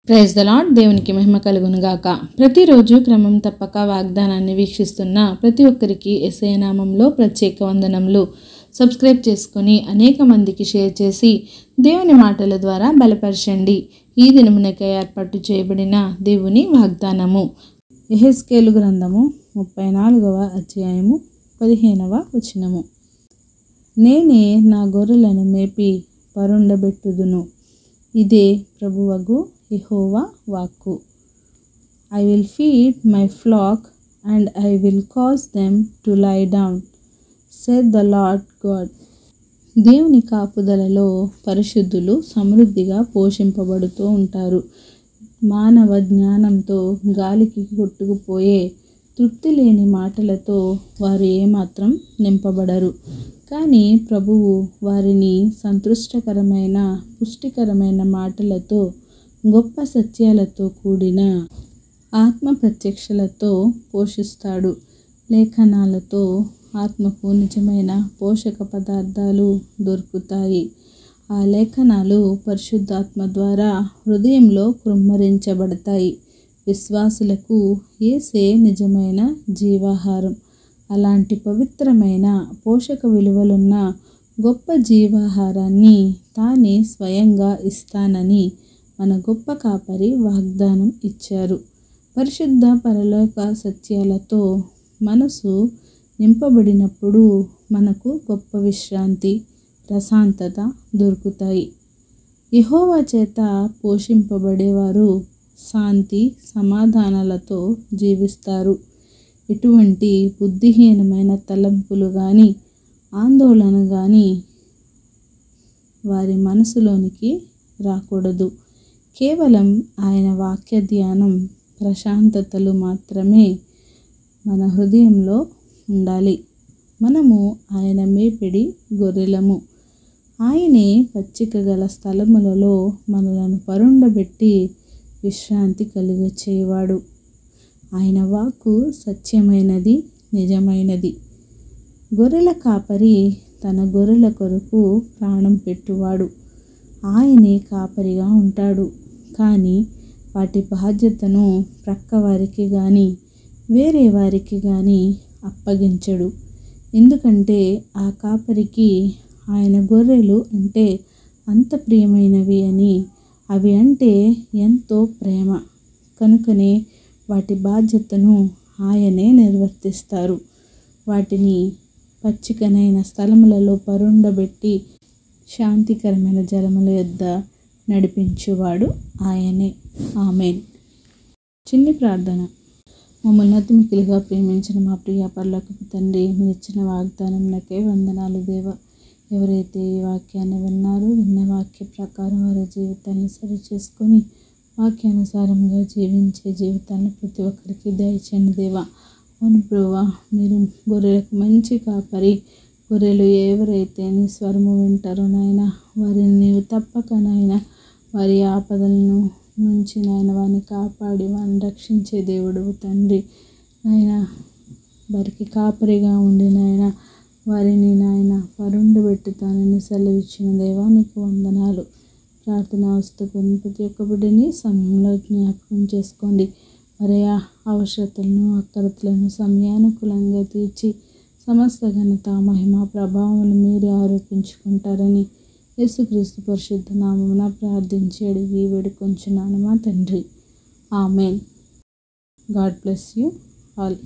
Praise the lord. దేవునికి మహిమ కలుగును గాక. ప్రతిరోజు క్రమం తప్పక వాగ్దానాన్ని వీక్షిస్తున్న ప్రతి ఒక్కరికి యేసయ్య నామంలో ప్రత్యేక వందనములు. సబ్స్క్రైబ్ చేసుకొని అనేక మందికి షేర్ చేసి దేవుని మాటల ద్వారా బలపరచండి. ఈ దినమునకై ఏర్పాటు చేయబడిన దేవుని వాగ్దానము యెహెజ్కేలు గ్రంథము 34వ అధ్యాయము 15వ వచనము. నేనే నా గొర్రెలను మేపి పరుండబెట్టుదును, ఇదే ప్రభువగు యెహోవా వాక్కు. I will feed my flock and I will cause them to lie down, said the Lord God. దేవుని కాపుదలలో పరిశుద్ధులు సమృద్ధిగా పోషింపబడుతూ ఉంటారు. మానవ జ్ఞానంతో గాలికి కొట్టుకుపోయే తృప్తి లేని మాటలతో వారు ఏమాత్రం నింపబడరు. కానీ ప్రభువు వారిని సంతృష్టకరమైన పుష్టికరమైన మాటలతో, గొప్ప సత్యాలతో కూడిన ఆత్మ ప్రత్యక్షలతో పోషిస్తాడు. లేఖనాలతో ఆత్మకు నిజమైన పోషక పదార్థాలు దొరుకుతాయి. ఆ లేఖనాలు పరిశుద్ధాత్మ ద్వారా హృదయంలో కృమ్మరించబడతాయి. విశ్వాసులకు యేసే నిజమైన జీవాహారం. అలాంటి పవిత్రమైన పోషక విలువలున్న గొప్ప జీవాహారాన్ని తానే స్వయంగా ఇస్తానని మన గొప్ప కాపరి వాగ్దానం ఇచ్చారు. పరిశుద్ధ పరలోక సత్యాలతో మనసు నింపబడినప్పుడు మనకు గొప్ప విశ్రాంతి, ప్రశాంతత దొరుకుతాయి. యెహోవా చేత పోషింపబడేవారు శాంతి సమాధానాలతో జీవిస్తారు. ఎటువంటి బుద్ధిహీనమైన తలంపులు కానీ ఆందోళన కానీ వారి మనసులోనికి రాకూడదు. కేవలం ఆయన వాక్య ధ్యానం, ప్రశాంతతలు మాత్రమే మన హృదయంలో ఉండాలి. మనము ఆయన మేపిడి గొర్రెలము. ఆయనే పచ్చిక గల స్థలములలో మనలను పరుండబెట్టి విశ్రాంతి కలుగచేవాడు. ఆయన వాక్కు సత్యమైనది, నిజమైనది. గొర్రెల కాపరి తన గొర్రెల కొరకు ప్రాణం పెట్టువాడు. ఆయనే కాపరిగా ఉంటాడు. కానీ వాటి బాధ్యతను ప్రక్కవారికి కానీ వేరే వారికి కానీ అప్పగించడు. ఎందుకంటే ఆ కాపరికి ఆయన గొర్రెలు అంటే అంత ప్రియమైనవి అని, అవి అంటే ఎంతో ప్రేమ. కనుకనే వాటి బాధ్యతను ఆయనే నిర్వర్తిస్తారు. వాటిని పచ్చికనైన స్థలములలో పరుండబెట్టి శాంతికరమైన జలముల యొద్ద నడిపించువాడు ఆయనే. ఆమేన్. చిన్ని ప్రార్థన. మమ్మల్ని అతి మిక్కిలిగా ప్రేమించిన మా ప్రియ పరలోకపు తండ్రి, మీరు ఇచ్చిన వాగ్దానంకే వందనాలు దేవా. ఎవరైతే ఈ వాక్యాన్ని విన్నారో, విన్న వాక్య ప్రకారం వారి జీవితాన్ని సరి చేసుకొని వాక్యానుసారంగా జీవించే జీవితాన్ని ప్రతి ఒక్కరికి దయచేయండి దేవా. అవును ప్రభువా, మీరు గొర్రెలకు మంచి కాపరి. గొర్రెలు ఎవరైతే నీ స్వరము వింటారో నాయన, వారిని నీవు తప్పక నాయన వారి ఆపదలను నుంచి నాయన వారిని కాపాడి వారిని రక్షించే దేవుడు తండ్రి. నాయన వారికి కాపరిగా ఉండి నాయన వారిని నాయన పరుండబెట్టుతానని సెలవిచ్చిన దేవా, నీకు వందనాలు. ప్రార్థన వస్తుకుని ప్రతి ఒక్క బిడ్డని సమయంలో జ్ఞాపకం చేసుకోండి. మరి ఆ అవసరతలను, అక్కరతలను సమయానుకూలంగా తీర్చి సమస్త ఘనత, మహిమ, ప్రభావాలు మీరే ఆరోపించుకుంటారని యేసుక్రీస్తు పరిశుద్ధ నామమున ప్రార్థించి అడిగి వేడుకొంచున్నాను మా తండ్రి. Amen. God bless you all.